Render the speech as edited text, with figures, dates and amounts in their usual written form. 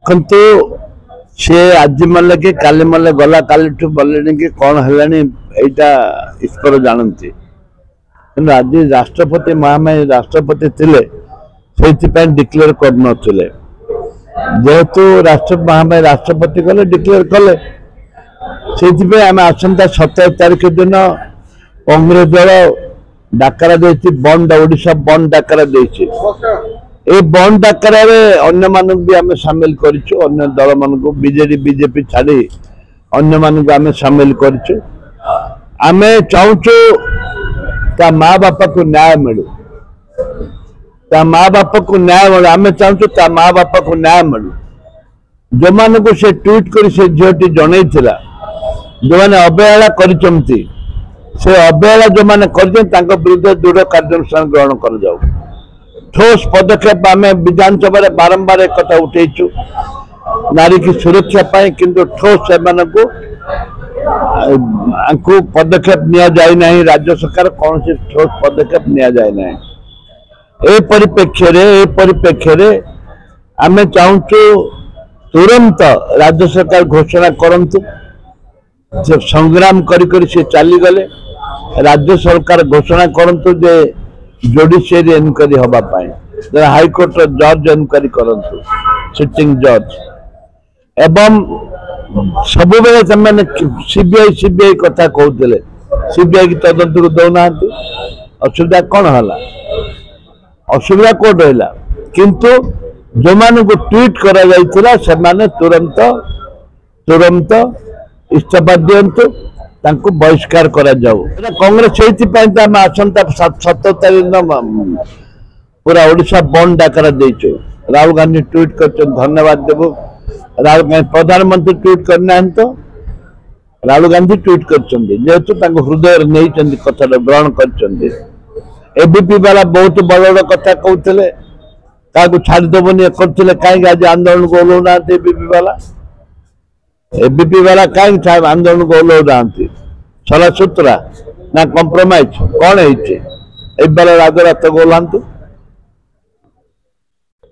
देखु सी आज मल्ले कि काली मल्ले गला काली बोले कि कौन है ईश्वर जानती कि आज राष्ट्रपति महामारी राष्ट्रपति थे से डिक्लेयर कर जेहेतु राष्ट्र महामारी राष्ट्रपति कले डिक्लेयर कले से आम आसंता 17 तारीख दिन कांग्रेस दल डाकरा दे बंद ओडिशा बंद डाकरा दे बंद डाकरा अन्य मानक भी आम सामिल करिछु अन्य दल मानक बीजेडी बीजेपी छाड़ी अन्य मानक आम सामिल करिछु आम चाहूचु ता माँ बापा को न्याय मिलू ता माँ बापा को न्याय मिलू आम चाहूचु ता माँ बापा को न्याय मिलू जो मान को से ट्वीट कर से झीटी जन जो मैंने अवहेला करचंती से अवहेला जो मैंने कर विरुद्ध दृढ़ कार्यानुष्ठान ग्रहण कर जाऊ ठोस पदक्षेप आम विधानसभा बारंबार एक कथा उठेचु नारी की सुरक्षा पाई किंतु ठोस से पदक्षेप निया जाय नहीं राज्य सरकार कौन से ठोस पदक्षेप निया जाय नहीं ए परिप्रेक्ष्य रे आम चाहूचु तुरंत राज्य सरकार घोषणा करंतु से संग्राम करी से चली गले राज्य सरकार घोषणा करंतु जे जुडिशियरी इनक्वारी हवा पाए हाईकोर्ट जज इनक्वारी करंतु सिटिंग जज एवं सब बेले सीबीआई कथा कहते सीबीआई की तदंत को दौना असुविधा कौन है असुविधा कौन रहा किंतु जो मान को ट्वीट करा तुरंत इस्तीफा दिंतु बहिष्कार करा जाऊ कांग्रेस से आसंता 17 तारीख दिन पूरा ओडिशा बंद डाकरा देचु राहुल गांधी ट्वीट कर धन्यवाद देव राहुल गांधी प्रधानमंत्री ट्वीट करना तो राहुल गांधी ट्वीट करेतु हृदय नहीं कथा ग्रहण कर वाला बहुत बड़ बड़ कथा कहते क्या छाड़देवनी करते कहीं आज आंदोलन को ओल्लौना एबीपी वाला कहीं आंदोलन को ओल्लौना सला सूत्रा ना कंप्रोमाइज कौन है राजरात को ओल्लांतु।